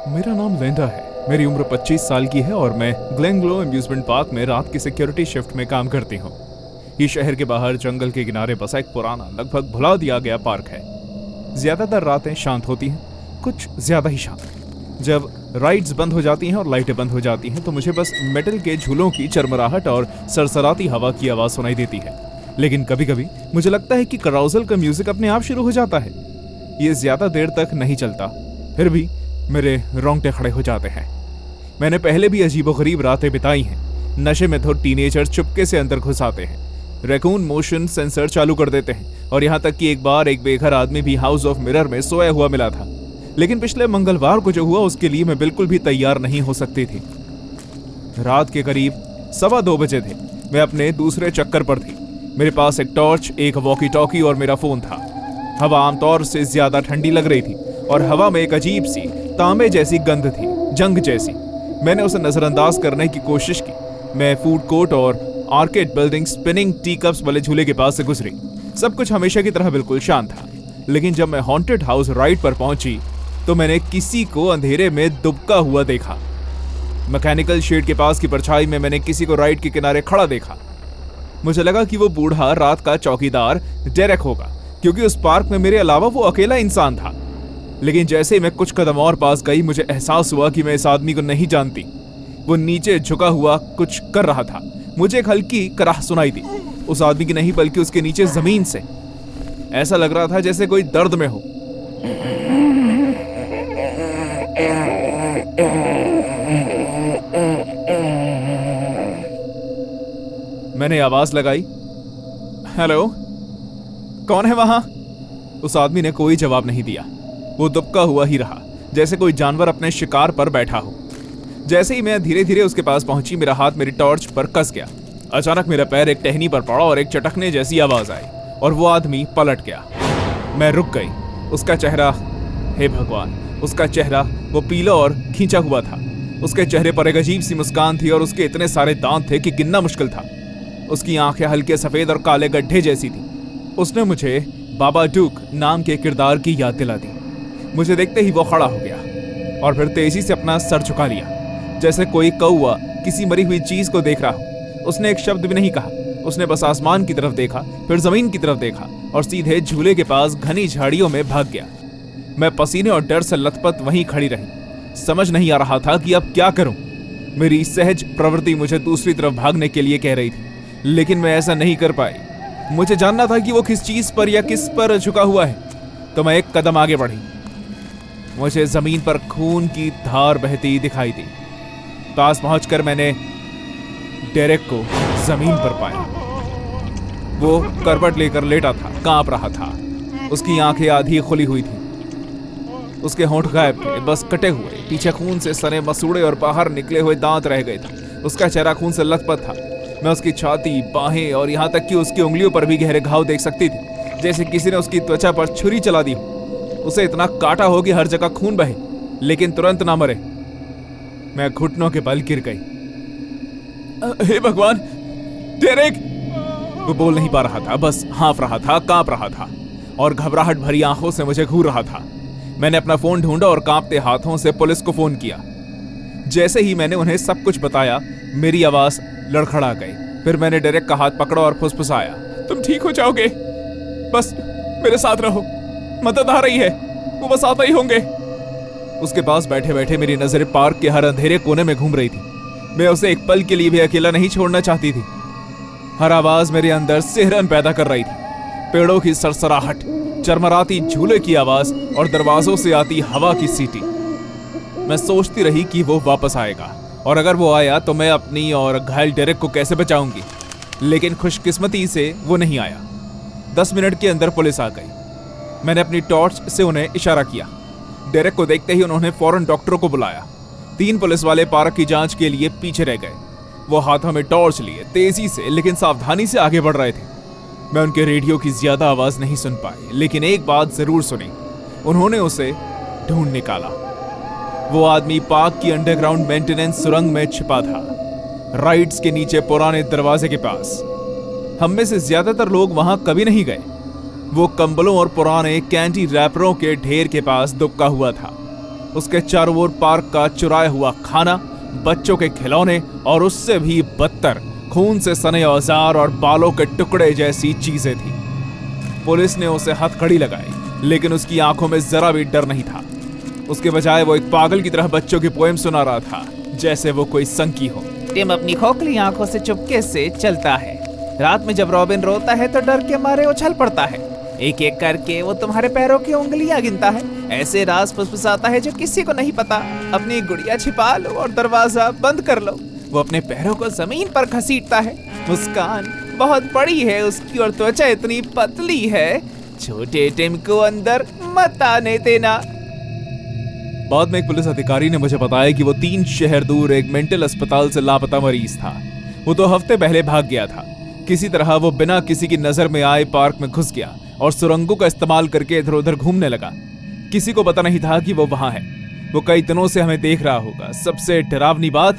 मेरा नाम लिंडा है। मेरी उम्र 25 साल की है और मैं ग्लेनग्लो अम्यूजमेंट पार्क में रात की सिक्योरिटी शिफ्ट में काम करती हूँ। ये शहर के बाहर जंगल के किनारे बसा एक पुराना, लगभग भुला दिया गया पार्क है। ज्यादातर रातें शांत होती हैं, कुछ ज्यादा ही शांत। जब राइड्स बंद हो जाती हैं और लाइटें बंद हो जाती हैं तो मुझे बस मेटल के झूलों की चरमराहट और सरसराती हवा की आवाज सुनाई देती है। लेकिन कभी कभी मुझे लगता है कि कराउजल का म्यूजिक अपने आप शुरू हो जाता है। ये ज्यादा देर तक नहीं चलता, फिर भी मेरे रोंगटे खड़े हो जाते हैं। मैंने पहले भी अजीबोगरीब रातें बिताई हैं। नशे में तो टीनेजर चुपके से अंदर घुस आते हैं, रैकून मोशन सेंसर चालू कर देते हैं और यहाँ तक कि एक बार एक बेघर आदमी भी हाउस ऑफ मिरर में सोया हुआ मिला था। लेकिन पिछले मंगलवार को जो हुआ उसके लिए मैं बिल्कुल भी तैयार नहीं हो सकती थी। रात के करीब 2:15 बजे थे। मैं अपने दूसरे चक्कर पर थी। मेरे पास एक टॉर्च, एक वॉकी टॉकी और मेरा फोन था। हवा आमतौर से ज्यादा ठंडी लग रही थी और हवा में एक अजीब सी तांबे जैसी गंध थी, जंग जैसी। मैंने उसे नजरअंदाज करने की कोशिश की। मैं फूड कोर्ट और arcade building spinning T cups वाले झूले के पास से गुजरी। सब कुछ हमेशा की तरह बिल्कुल शांत था। लेकिन जब मैं हॉन्टेड हाउस राइड पर पहुंची तो मैंने किसी को अंधेरे में दुबका हुआ देखा। मैकेनिकल शेड के पास की परछाई में मैंने किसी को राइड के किनारे खड़ा देखा। मुझे लगा कि वो बूढ़ा रात का चौकीदार डेरेक होगा, क्योंकि उस पार्क में मेरे अलावा वो अकेला इंसान था। लेकिन जैसे ही मैं कुछ कदम और पास गई मुझे एहसास हुआ कि मैं इस आदमी को नहीं जानती। वो नीचे झुका हुआ कुछ कर रहा था। मुझे एक हल्की कराह सुनाई दी, उस आदमी की नहीं बल्कि उसके नीचे जमीन से। ऐसा लग रहा था जैसे कोई दर्द में हो। मैंने आवाज लगाई, हेलो, कौन है वहां? उस आदमी ने कोई जवाब नहीं दिया। वो दुबका हुआ ही रहा, जैसे कोई जानवर अपने शिकार पर बैठा हो। जैसे ही मैं धीरे धीरे उसके पास पहुंची, मेरा हाथ मेरी टॉर्च पर कस गया। अचानक मेरा पैर एक टहनी पर पड़ा और एक चटकने जैसी आवाज आई और वो आदमी पलट गया। मैं रुक गई। उसका चेहरा, हे भगवान, उसका चेहरा वो पीला और खींचा हुआ था। उसके चेहरे पर एक अजीब सी मुस्कान थी और उसके इतने सारे दांत थे कि गिनना मुश्किल था। उसकी आंखें हल्के सफेद और काले गड्ढे जैसी थी। उसने मुझे बाबा डूक नाम के किरदार की याद दिला दी। मुझे देखते ही वो खड़ा हो गया और फिर तेजी से अपना सर झुका लिया, जैसे कोई कौवा किसी मरी हुई चीज को देख रहा हो। उसने एक शब्द भी नहीं कहा। उसने बस आसमान की तरफ देखा, फिर जमीन की तरफ देखा और सीधे झूले के पास घनी झाड़ियों में भाग गया। मैं पसीने और डर से लथपथ वहीं खड़ी रही। समझ नहीं आ रहा था कि अब क्या करूं। मेरी सहज प्रवृत्ति मुझे दूसरी तरफ भागने के लिए कह रही थी, लेकिन मैं ऐसा नहीं कर पाई। मुझे जानना था कि वो किस चीज पर या किस पर झुका हुआ है। तो मैं एक कदम आगे बढ़ी। मुझे जमीन पर खून की धार बहती दिखाई दी। पास पहुंचकर मैंने डेरेक को जमीन पर पाया। वो करवट लेकर लेटा था, कांप रहा था। उसकी आंखें आधी खुली हुई थी। उसके होंठ गायब थे, बस कटे हुए, पीछे खून से सने मसूड़े और बाहर निकले हुए दांत रह गए थे। उसका चेहरा खून से लथपथ था। मैं उसकी छाती, बाहें और यहाँ तक कि उसकी उंगलियों पर भी गहरे घाव देख सकती थी, जैसे किसी ने उसकी त्वचा पर छुरी चला दी हो। उसे इतना काटा हो कि हर जगह खून बहे, लेकिन तुरंत ना मरे। मैं घुटनों के बल गिर गई। हे भगवान, डेरेक! वो बोल नहीं पा रहा था, बस हाँफ रहा था, कांप रहा था और घबराहट भरी आंखों से मुझे घूर रहा था। मैंने अपना फोन ढूंढा और कांपते हाथों से पुलिस को फोन किया। जैसे ही मैंने उन्हें सब कुछ बताया, मेरी आवाज लड़खड़ा गई। फिर मैंने डेरेक का हाथ पकड़ा और फुसफुसाया, तुम ठीक हो जाओगे, बस मेरे साथ रहो, मदद आ रही है, वो बस आता ही होंगे। उसके पास बैठे बैठे मेरी नजरें पार्क के हर अंधेरे कोने में घूम रही थी। मैं उसे एक पल के लिए भी अकेला नहीं छोड़ना चाहती थी। हर आवाज मेरे अंदर सिहरन पैदा कर रही थी। पेड़ों की सरसराहट, चरमराती झूले की आवाज और दरवाजों से आती हवा की सीटी। मैं सोचती रही कि वो वापस आएगा और अगर वो आया तो मैं अपनी और घायल डेरेक को कैसे बचाऊंगी। लेकिन खुशकिस्मती से वो नहीं आया। 10 मिनट के अंदर पुलिस आ गई। मैंने अपनी टॉर्च से उन्हें इशारा किया। डेरेक को देखते ही उन्होंने फौरन डॉक्टरों को बुलाया। 3 पुलिस वाले पार्क की जांच के लिए पीछे रह गए। वो हाथों में टॉर्च लिए तेजी से लेकिन सावधानी से आगे बढ़ रहे थे। मैं उनके रेडियो की ज्यादा आवाज नहीं सुन पाई, लेकिन एक बात जरूर सुनी, उन्होंने उसे ढूंढ निकाला। वो आदमी पार्क की अंडरग्राउंड मेंटेनेंस सुरंग में छिपा था, राइड्स के नीचे पुराने दरवाजे के पास। हम में से ज्यादातर लोग वहां कभी नहीं गए। वो कंबलों और पुराने कैंडी रैपरों के ढेर के पास दुबका हुआ था। उसके चारों ओर पार्क का चुराया हुआ खाना, बच्चों के खिलौने और उससे भी बदतर खून से सने औजार और बालों के टुकड़े जैसी चीजें थी। पुलिस ने उसे हथकड़ी लगाई, लेकिन उसकी आंखों में जरा भी डर नहीं था। उसके बजाय वो एक पागल की तरह बच्चों की पोएम सुना रहा था, जैसे वो कोई संकी हो। टिम अपनी खोखली आंखों से चुपके से चलता है। रात में जब रॉबिन रोता है तो डर के मारे उछल पड़ता है। एक एक करके वो तुम्हारे पैरों की उंगलियां गिनता है। ऐसे राज फुसफुसाता है जो किसी को नहीं पता। अपनी गुड़िया छिपा लो और दरवाजा बंद कर लो। वो अपने पैरों को जमीन पर घसीटता है। मुस्कान बहुत बड़ी है उसकी और त्वचा इतनी पतली है। छोटे टिम को अंदर मत आने देना। बाद में एक पुलिस अधिकारी ने मुझे बताया कि वो 3 शहर दूर एक मेंटल अस्पताल से लापता मरीज था। वो 2 हफ्ते पहले भाग गया था। किसी तरह वो बिना किसी की नजर में आए पार्क में घुस गया और सुरंगों का इस्तेमाल करके इधर उधर घूमने लगा। किसी को पता नहीं था कि वो वहां है। वो कई दिनों से हमें देख रहा होगा। सबसे डरावनी बात,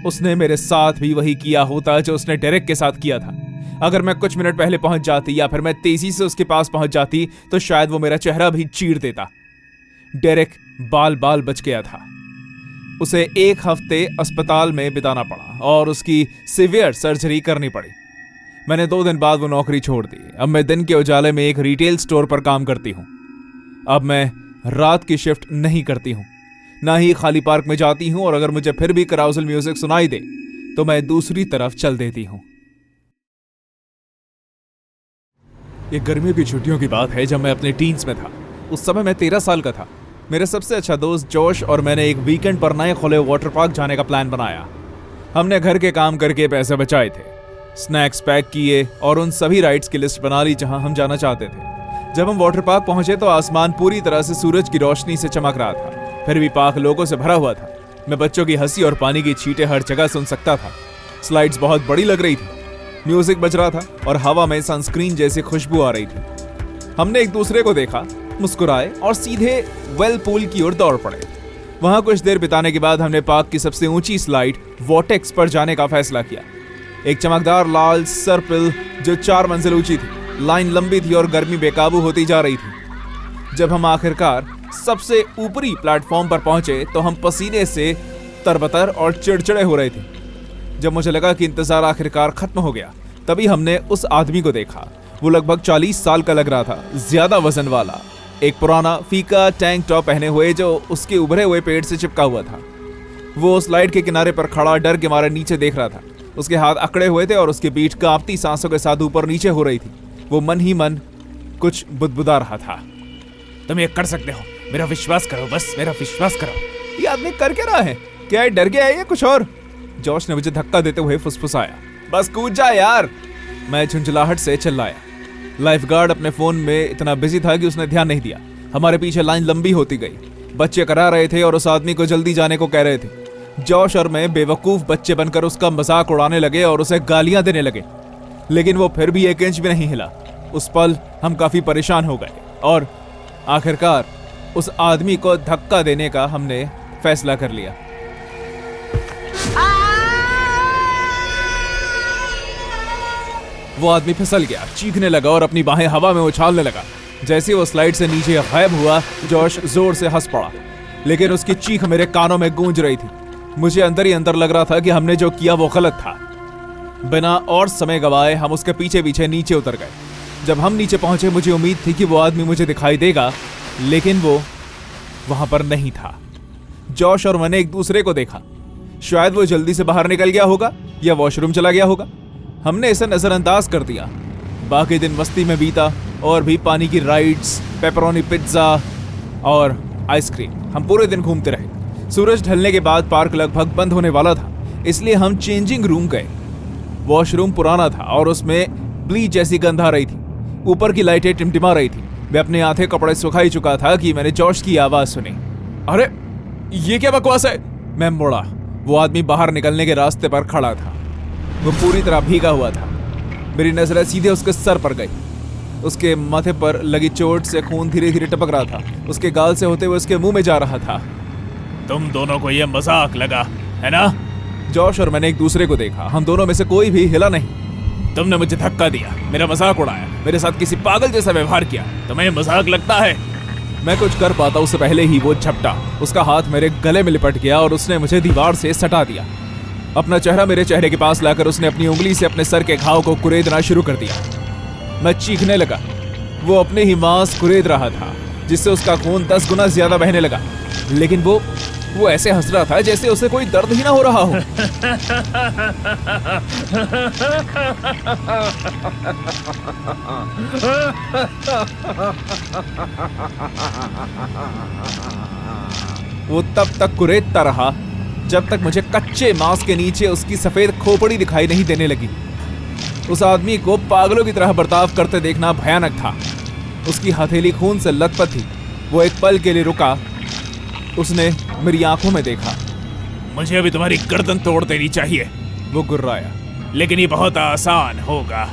उसने मेरे साथ भी वही किया होता जो उसने डेरेक के साथ किया था। अगर मैं कुछ मिनट पहले पहुंच जाती या फिर मैं तेजी से उसके पास पहुंच जाती तो शायद वो मेरा चेहरा भी चीर देता। डेरेक बाल बाल बच गया था। उसे 1 हफ्ते अस्पताल में बिताना पड़ा और उसकी सीवियर सर्जरी करनी पड़ी। मैंने 2 दिन बाद वो नौकरी छोड़ दी। अब मैं दिन के उजाले में एक रिटेल स्टोर पर काम करती हूँ। अब मैं रात की शिफ्ट नहीं करती हूँ, ना ही खाली पार्क में जाती हूँ, और अगर मुझे फिर भी कराउजल म्यूजिक सुनाई दे तो मैं दूसरी तरफ चल देती हूँ। ये गर्मियों की छुट्टियों की बात है, जब मैं अपने टीन्स में था। उस समय मैं 13 साल का था। मेरे सबसे अच्छा दोस्त जोश और मैंने एक वीकेंड पर नए खुले वाटर पार्क जाने का प्लान बनाया। हमने घर के काम करके पैसे बचाए थे, स्नैक्स पैक किए और उन सभी राइड्स की लिस्ट बना ली जहां हम जाना चाहते थे। जब हम वाटर पार्क पहुंचे तो आसमान पूरी तरह से सूरज की रोशनी से चमक रहा था। फिर भी पार्क लोगों से भरा हुआ था। मैं बच्चों की हंसी और पानी की छींटें हर जगह सुन सकता था। स्लाइड्स बहुत बड़ी लग रही थी, म्यूजिक बज रहा था और हवा में सनस्क्रीन जैसी खुशबू आ रही थी। हमने एक दूसरे को देखा, मुस्कुराए और सीधे वेल पूल की ओर दौड़ पड़े। वहां कुछ देर बिताने के बाद हमने पार्क की सबसे ऊंची स्लाइड वॉटेक्स पर जाने का फैसला किया। एक चमकदार लाल सर्पिल जो 4 मंजिल ऊंची थी। लाइन लंबी थी और गर्मी बेकाबू होती जा रही थी। जब हम आखिरकार सबसे ऊपरी प्लेटफॉर्म पर पहुंचे तो हम पसीने से तरबतर और चिड़चिड़े हो रहे थे। जब मुझे लगा कि इंतजार आखिरकार खत्म हो गया, तभी हमने उस आदमी को देखा। वो लगभग 40 साल का लग रहा था, ज्यादा वजन वाला, एक पुराना फीका टैंक टॉप पहने हुए जो उसके उभरे हुए पेट से चिपका हुआ था। वो स्लाइड के किनारे पर खड़ा डर के मारे नीचे देख रहा था। उसके हाथ अकड़े हुए थे और उसकी पीठ कांपती सांसों के साथ ऊपर नीचे हो रही थी। वो मन ही मन कुछ बुदबुदा रहा था। तुम ये कर सकते हो, मेरा विश्वास करो, बस मेरा विश्वास करो। ये आदमी कर क्या रहा है? क्या डर गया है या कुछ और? जॉश ने मुझे धक्का देते हुए फुसफुसाया, बस कूद जा यार। मैं झुंझलाहट से चिल्लाया। लाइफगार्ड अपने फोन में इतना बिजी था कि उसने ध्यान नहीं दिया। हमारे पीछे लाइन लंबी होती गई। बच्चे करा रहे थे और उस आदमी को जल्दी जाने को कह रहे थे। जॉश और मैं बेवकूफ बच्चे बनकर उसका मजाक उड़ाने लगे और उसे गालियां देने लगे, लेकिन वो फिर भी 1 इंच भी नहीं हिला। उस पल हम काफी परेशान हो गए और आखिरकार उस आदमी को धक्का देने का हमने फैसला कर लिया। वो आदमी फिसल गया, चीखने लगा और अपनी बाहें हवा में उछालने लगा। जैसे वो स्लाइड से नीचे गायब हुआ, जॉश जोर से हंस पड़ा, लेकिन उसकी चीख मेरे कानों में गूंज रही थी। मुझे अंदर ही अंदर लग रहा था कि हमने जो किया वो गलत था। बिना और समय गवाए हम उसके पीछे पीछे नीचे उतर गए। जब हम नीचे पहुंचे मुझे उम्मीद थी कि वो आदमी मुझे दिखाई देगा, लेकिन वो वहां पर नहीं था। जॉश और मैंने एक दूसरे को देखा। शायद वो जल्दी से बाहर निकल गया होगा या वॉशरूम चला गया होगा। हमने इसे नजरअंदाज कर दिया। बाकी दिन मस्ती में बीता और भी पानी की राइड्स, पेपरोनी पिज्जा और आइसक्रीम। हम पूरे दिन घूमते रहे। सूरज ढलने के बाद पार्क लगभग बंद होने वाला था, इसलिए हम चेंजिंग रूम गए। वॉशरूम पुराना था और उसमें ब्लीच जैसी गंध आ रही थी। ऊपर की लाइटें टिमटिमा रही थी। मैं अपने आधे कपड़े सुखा ही चुका था कि मैंने जॉश की आवाज सुनी। अरे ये क्या बकवास है? मैं मुड़ा। वो आदमी बाहर निकलने के रास्ते पर खड़ा था। वो पूरी तरह भीगा हुआ था। मेरी नजरें सीधे उसके सर पर गई। उसके माथे पर लगी चोट से खून धीरे धीरे टपक रहा था। उसके गाल से होते हुए उसके मुंह में जा रहा था। तुम दोनों को यह मजाक लगा है ना? जॉश और मैंने एक दूसरे को देखा। हम दोनों में से कोई भी हिला नहीं। तुमने मुझे धक्का दिया, मेरा मजाक उड़ाया, मेरे साथ किसी पागल जैसा व्यवहार किया। तुम्हें मजाक लगता है? मैं कुछ कर पाता उससे पहले ही वो झपटा, उसका हाथ मेरे गले में लिपट गया और उसने मुझे दीवार से सटा दिया। अपना चेहरा मेरे चेहरे के पास लाकर उसने अपनी उंगली से अपने सर के घाव को कुरेदना शुरू कर दिया। मैं चीखने लगा। वो अपने ही मांस कुरेद रहा था, जिससे उसका खून 10 गुना ज्यादा बहने लगा। लेकिन वो ऐसे हंस रहा था जैसे उसे कोई दर्द ही ना हो रहा हो। वो तब तक कुरेदता रहा जब तक मुझे कच्चे मांस के नीचे उसकी सफेद खोपड़ी दिखाई नहीं देने लगी। उस आदमी को पागलों की तरह बर्ताव करते देखना भयानक था। उसकी हथेली खून से लथपथ थी। वो एक पल के लिए रुका। उसने मेरी आंखों में देखा। मुझे अभी तुम्हारी गर्दन तोड़ देनी चाहिए, वो गुर्राया। लेकिन ये बहुत आसान होगा।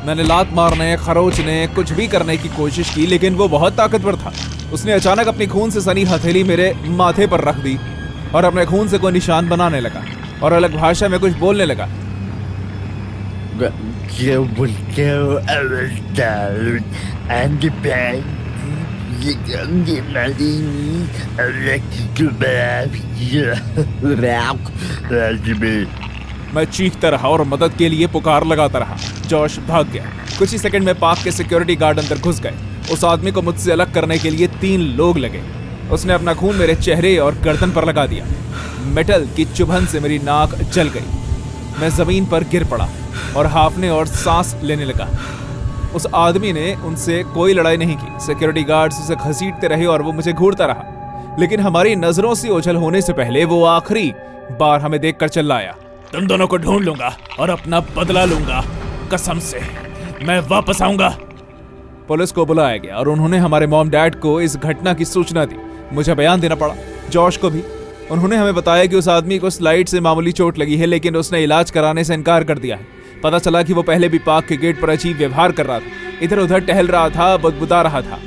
मैंने लात मारने, खरोचने, कुछ भी करने की कोशिश की, लेकिन वो बहुत ताकतवर था। उसने अचानक अपनी खून से सनी हथेली मेरे माथे पर रख दी और अपने खून से कोई निशान बनाने लगा और अलग भाषा में कुछ बोलने लगा। मैं चीखता रहा और मदद के लिए पुकार लगाता रहा। जॉश भाग गया। कुछ ही सेकंड में पार्क के सिक्योरिटी गार्ड अंदर घुस गए। उस आदमी को मुझसे अलग करने के लिए 3 लोग लगे। उसने अपना खून मेरे चेहरे और गर्दन पर लगा दिया। मेटल की चुभन से मेरी नाक जल गई। मैं जमीन पर गिर पड़ा और हांफने और सांस लेने लगा। उस आदमी ने उनसे कोई लड़ाई नहीं की। सिक्योरिटी गार्ड्स उसे घसीटते रहे और वो मुझे घूरता रहा। लेकिन हमारी नजरों से ओझल होने से पहले वो आखिरी बार हमें देखकर चिल्लाया, तुम दोनों को ढूंढ लूंगा और अपना बदला लूंगा। कसम से मैं वापस आऊंगा। पुलिस को बुलाया गया और उन्होंने हमारे मॉम डैड को इस घटना की सूचना दी। मुझे बयान देना पड़ा, जॉश को भी। उन्होंने हमें बताया कि उस आदमी को स्लाइड से मामूली चोट लगी है, लेकिन उसने इलाज कराने से इनकार कर दिया है। पता चला कि वो पहले भी पार्क के गेट पर अजीब व्यवहार कर रहा था, इधर उधर टहल रहा था, बदबुदा रहा था।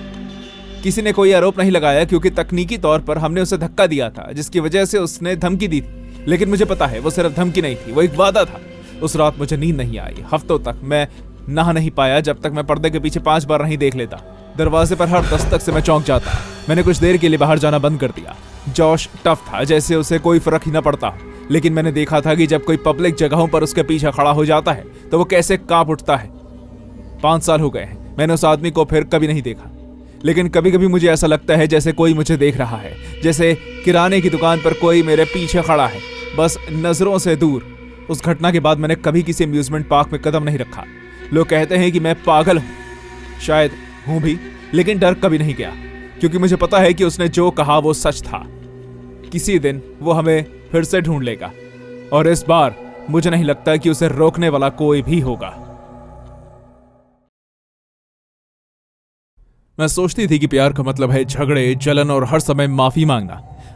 किसी ने कोई आरोप नहीं लगाया क्योंकि तकनीकी तौर पर हमने उसे धक्का दिया था, जिसकी वजह से उसने धमकी दी थी। लेकिन मुझे पता है वो सिर्फ धमकी नहीं थी, वो एक वादा था। उस रात मुझे नींद नहीं आई। हफ्तों तक मैं नहा नहीं पाया जब तक मैं पर्दे के पीछे 5 बार नहीं देख लेता। दरवाजे पर हर दस्तक से मैं चौंक जाता। मैंने कुछ देर के लिए बाहर जाना बंद कर दिया। जॉश टफ था, जैसे उसे कोई फर्क ही ना पड़ता। लेकिन मैंने देखा था कि जब कोई पब्लिक जगहों पर उसके पीछे खड़ा हो जाता है तो वो कैसे कांप उठता है। 5 साल हो गए हैं, मैंने उस आदमी को फिर कभी नहीं देखा। लेकिन कभी कभी मुझे ऐसा लगता है जैसे कोई मुझे देख रहा है, जैसे किराने की दुकान पर कोई मेरे पीछे खड़ा है, बस नजरों से दूर। उस घटना के बाद मैंने कभी किसी अम्यूजमेंट पार्क में कदम नहीं रखा। लोग कहते हैं कि मैं पागल हूं, शायद हूं भी, लेकिन डर कभी नहीं गया, क्योंकि मुझे पता है कि उसने जो कहा वो सच था। किसी दिन वो हमें फिर से ढूंढ लेगा और इस बार मुझे नहीं लगता कि उसे रोकने वाला कोई भी होगा। मैं सोचती थी कि प्यार का मतलब है झगड़े, जलन और हर समय माफी मांगना।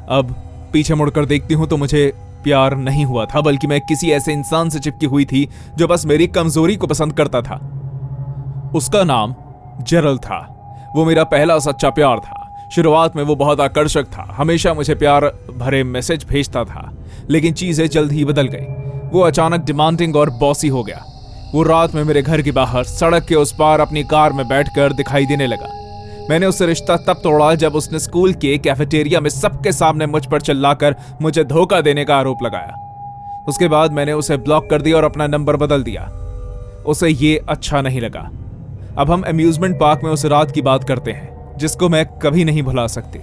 अब पीछे मुड़कर देखती हूं तो मुझे प्यार नहीं हुआ था, बल्कि मैं किसी ऐसे इंसान से चिपकी हुई थी जो बस मेरी कमजोरी को पसंद करता था। उसका नाम जेरल था। वो मेरा पहला सच्चा प्यार था। शुरुआत में वो बहुत आकर्षक था, हमेशा मुझे प्यार भरे मैसेज भेजता था। लेकिन चीजें जल्द ही बदल गई। वो अचानक डिमांडिंग और बॉसी हो गया। वो रात में मेरे घर के बाहर सड़क के उस पार अपनी कार में बैठकर दिखाई देने लगा। मैंने उससे रिश्ता तब तोड़ा जब उसने स्कूल के कैफेटेरिया में सबके सामने मुझ पर चिल्लाकर मुझे धोखा देने का आरोप लगाया। उसके बाद मैंने उसे ब्लॉक कर दिया और अपना नंबर बदल दिया। उसे ये अच्छा नहीं लगा। अब हम अम्यूजमेंट पार्क में उस रात की बात करते हैं जिसको मैं कभी नहीं भुला सकती।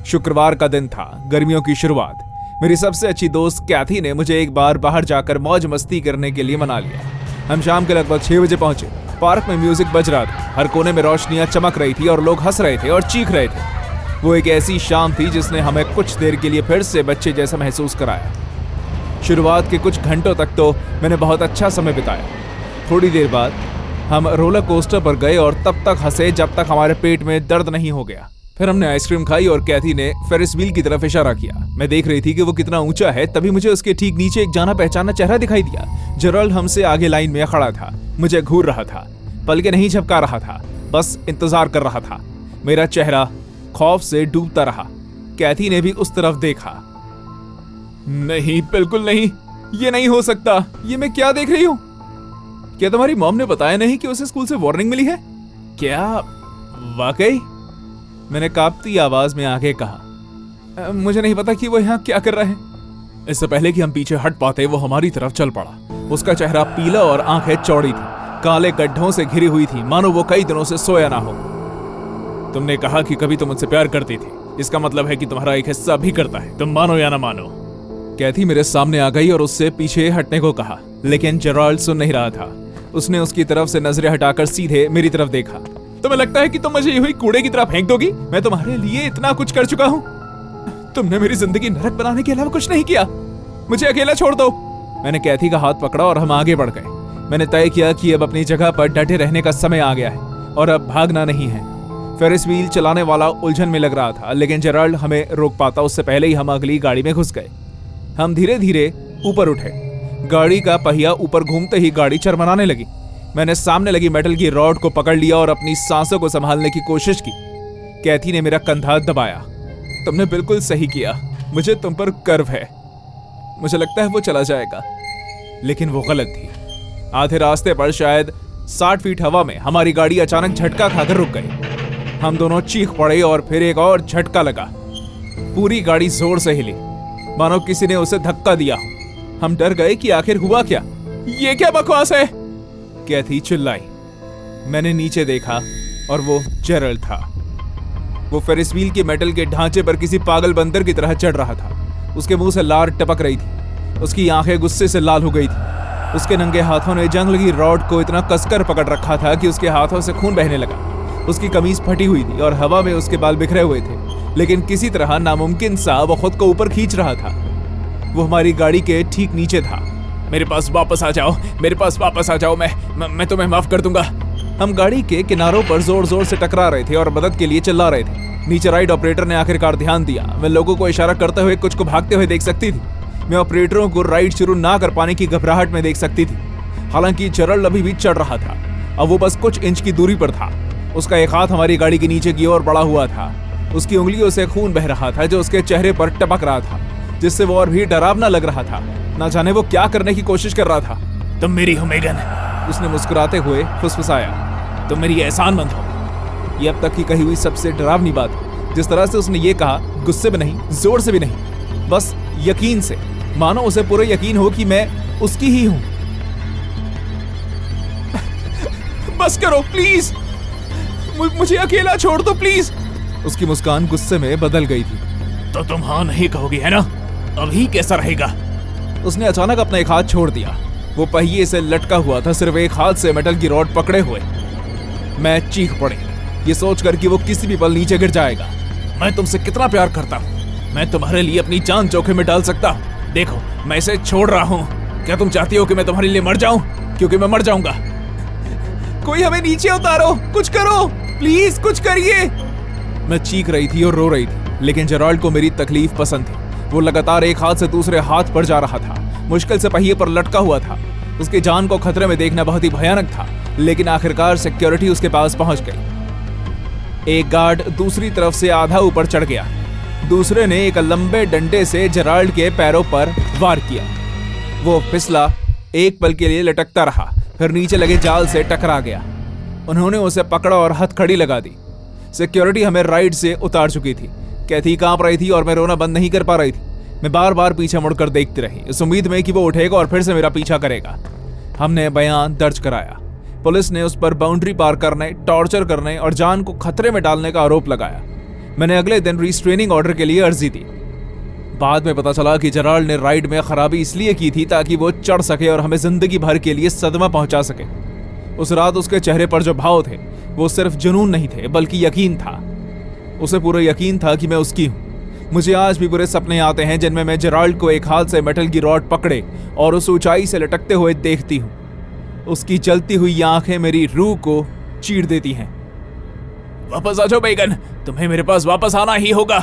शुक्रवार का दिन था, गर्मियों की शुरुआत। मेरी सबसे अच्छी दोस्त कैथी ने मुझे एक बार बाहर जाकर मौज मस्ती करने के लिए मना लिया। हम शाम के लगभग 6 बजे पहुंचे। पार्क में म्यूजिक बज रहा था, हर कोने में रोशनियां चमक रही थी और लोग हंस रहे थे और चीख रहे थे। वो एक ऐसी शाम थी जिसने हमें कुछ देर के लिए फिर से बच्चे जैसा महसूस कराया। शुरुआत के कुछ घंटों तक तो मैंने बहुत अच्छा समय बिताया। थोड़ी देर बाद हम रोलर कोस्टर पर गए और तब तक हंसे जब तक हमारे पेट में दर्द नहीं हो गया। फिर हमने आइसक्रीम खाई और कैथी ने फेरिस व्हील की तरफ इशारा किया। मैं देख रही थी कि वो कितना ऊंचा है, तभी मुझे उसके ठीक नीचे एक जाना पहचाना चेहरा दिखाई दिया। जेरल्ड हमसे आगे लाइन में खड़ा था, मुझे घूर रहा था, पलके नहीं झपका रहा था, बस इंतजार कर रहा था। मेरा चेहरा खौफ से डूबता रहा। कैथी ने भी उस तरफ देखा। नहीं, बिल्कुल नहीं, ये नहीं हो सकता। ये मैं क्या देख रही हूं? क्या तुम्हारी मॉम ने बताया नहीं कि उसे स्कूल से वार्निंग मिली है? क्या वाकई? मैंने कांपती आवाज में आगे कहा, मुझे नहीं पता कि वो यहाँ क्या कर रहा है। इससे पहले कि हम पीछे हट पाते वो हमारी तरफ चल पड़ा। उसका चेहरा पीला और आंखें चौड़ी थी, काले गड्ढों से घिरी हुई थी, मानो वो कई दिनों से सोया ना हो। तुमने कहा कि कभी तुम मुझसे प्यार करती थी, इसका मतलब है कि तुम्हारा एक हिस्सा भी करता है, तुम मानो या ना मानो। कैथी मेरे सामने आ गई और उससे पीछे हटने को कहा, लेकिन जेराल्ड सुन नहीं रहा था। उसने उसकी तरफ से नजरें हटाकर सीधे मेरी तरफ देखा। तुम्हें लगता है कि तुम मुझे यूं ही कूड़े की तरह फेंक दोगी? मैं तुम्हारे लिए इतना कुछ कर चुका हूं। तुमने मेरी जिंदगी नरक बनाने के अलावा कुछ नहीं किया। मुझे अकेला छोड़ दो। मैंने कैथी का हाथ पकड़ा और हम आगे बढ़ गए। मैंने तय किया कि अब अपनी जगह पर डटे रहने का समय आ गया है और अब भागना नहीं है। फेरिस व्हील चलाने वाला उलझन में लग रहा था, लेकिन जेराल्ड हमें रोक पाता उससे पहले ही हम अगली गाड़ी में घुस गए। हम धीरे धीरे ऊपर उठे। गाड़ी का पहिया ऊपर घूमते ही गाड़ी चरमराने लगी। मैंने सामने लगी मेटल की रॉड को पकड़ लिया और अपनी सांसों को संभालने की कोशिश की। कैथी ने मेरा कंधा दबाया। तुमने बिल्कुल सही किया, मुझे तुम पर गर्व है। मुझे लगता है वो चला जाएगा, लेकिन वो गलत थी। आधे रास्ते पर शायद 60 फीट हवा में हमारी गाड़ी अचानक झटका खाकर रुक गई। हम दोनों चीख पड़े और फिर एक और झटका लगा। पूरी गाड़ी जोर से हिली, मानो किसी ने उसे धक्का दिया। हम डर गए कि आखिर हुआ क्या। ये क्या बकवास है? कैथी चिल्लाई। मैंने नीचे देखा और वो जेराल्ड था। वो फेरिस व्हील के मेटल के ढांचे पर किसी पागल बंदर की तरह चढ़ रहा था। उसके मुंह से लार टपक रही थी। उसकी आंखें गुस्से से लाल हो गई थी। उसके नंगे हाथों ने जंग लगी रॉड को इतना कसकर पकड़ रखा था कि उसके हाथों से खून बहने लगा। उसकी कमीज फटी हुई थी और हवा में उसके बाल बिखरे हुए थे, लेकिन किसी तरह नामुमकिन सा वो खुद को ऊपर खींच रहा था। वो हमारी गाड़ी के ठीक नीचे था। मेरे पास वापस आ जाओ, मेरे पास वापस आ जाओ, मैं तुम्हें माफ कर दूंगा। हम गाड़ी के किनारों पर जोर जोर से टकरा रहे थे और मदद के लिए चिल्ला रहे थे। नीचे राइड ऑपरेटर ने आखिरकार ध्यान दिया। मैं लोगों को इशारा करते हुए कुछ को भागते हुए देख सकती थी। मैं ऑपरेटरों को राइड शुरू ना कर पाने की घबराहट में देख सकती थी। हालांकि जेराल्ड अभी भी चढ़ रहा था। अब वो बस कुछ इंच की दूरी पर था। उसका एक हाथ हमारी गाड़ी के नीचे की ओर बढ़ा हुआ था। उसकी उंगलियों से खून बह रहा था जो उसके चेहरे पर टपक रहा था, जिससे वो और भी डरावना लग रहा था। ना जाने वो क्या करने की कोशिश कर रहा था। तुम मेरी हो मेगन, उसने मुस्कुराते हुए फुसफुसाया। तुम मेरी एहसानमंद हो। ये अब तक की कही हुई सबसे डरावनी बात। जिस तरह से उसने ये कहा, गुस्से में नहीं, जोर से भी नहीं, बस यकीन से, मानो उसे पूरा यकीन हो कि मैं उसकी ही हूं। बस करो प्लीज, मुझे अकेला छोड़ दो प्लीज। उसकी मुस्कान गुस्से में बदल गई थी। तो तुम हाँ नहीं कहोगी है ना? अभी कैसा रहेगा? उसने अचानक अपना एक हाथ छोड़ दिया। वो पहिए से लटका हुआ था, सिर्फ एक हाथ से मेटल की रॉड पकड़े हुए। मैं चीख पड़ी, ये सोचकर कि वो किसी भी पल नीचे गिर जाएगा। मैं तुमसे कितना प्यार करता हूँ। मैं तुम्हारे लिए अपनी जान जोखिम में डाल सकता हूँ। देखो, मैं इसे छोड़ रहा हूँ। क्या तुम चाहती हो कि मैं तुम्हारे लिए मर जाऊं? क्योंकि मैं मर जाऊंगा। कोई हमें नीचे उतारो, कुछ करो प्लीज, कुछ करिए। मैं चीख रही थी और रो रही थी, लेकिन जेराल्ड को मेरी तकलीफ पसंद थी। वो लगातार एक हाथ से दूसरे हाथ पर जा रहा था। मुश्किल से पहिए पर लटका हुआ था। उसकी जान को खतरे में देखना बहुत ही भयानक था, लेकिन आखिरकार सिक्योरिटी उसके पास पहुंच गई। एक गार्ड दूसरी तरफ से आधा ऊपर चढ़ गया। दूसरे ने एक लंबे डंडे से जेराल्ड के पैरों पर वार किया। वो फिसला, एक पल के लिए लटकता रहा, फिर नीचे लगे जाल से टकरा गया। उन्होंने उसे पकड़ा और हथकड़ी लगा दी। सिक्योरिटी हमें राइड से उतार चुकी थी। कैथी कांप रही थी और मैं रोना बंद नहीं कर पा रही थी। मैं बार बार पीछे मुड़कर देखती रही, इस उम्मीद में कि वो उठेगा और फिर से मेरा पीछा करेगा। हमने बयान दर्ज कराया। पुलिस ने उस पर बाउंड्री पार करने, टॉर्चर करने और जान को खतरे में डालने का आरोप लगाया। मैंने अगले दिन रिस्ट्रेनिंग ऑर्डर के लिए अर्जी दी। बाद में पता चला कि जेराल्ड ने राइड में खराबी इसलिए की थी ताकि वो चढ़ सके और हमें जिंदगी भर के लिए सदमा पहुंचा सके। उस रात उसके चेहरे पर जो भाव थे वो सिर्फ जुनून नहीं थे, बल्कि यकीन था। उसे पूरा यकीन था कि मैं उसकी हूं। मुझे आज भी बुरे सपने आते हैं जिनमें मैं जेराल्ड को एक हाथ से मेटल की रॉड पकड़े और उस ऊंचाई से लटकते हुए देखती हूं। उसकी जलती हुई आंखें मेरी रूह को चीर देती हैं। वापस आ जाओ बैगन, तुम्हें मेरे पास वापस आना ही होगा।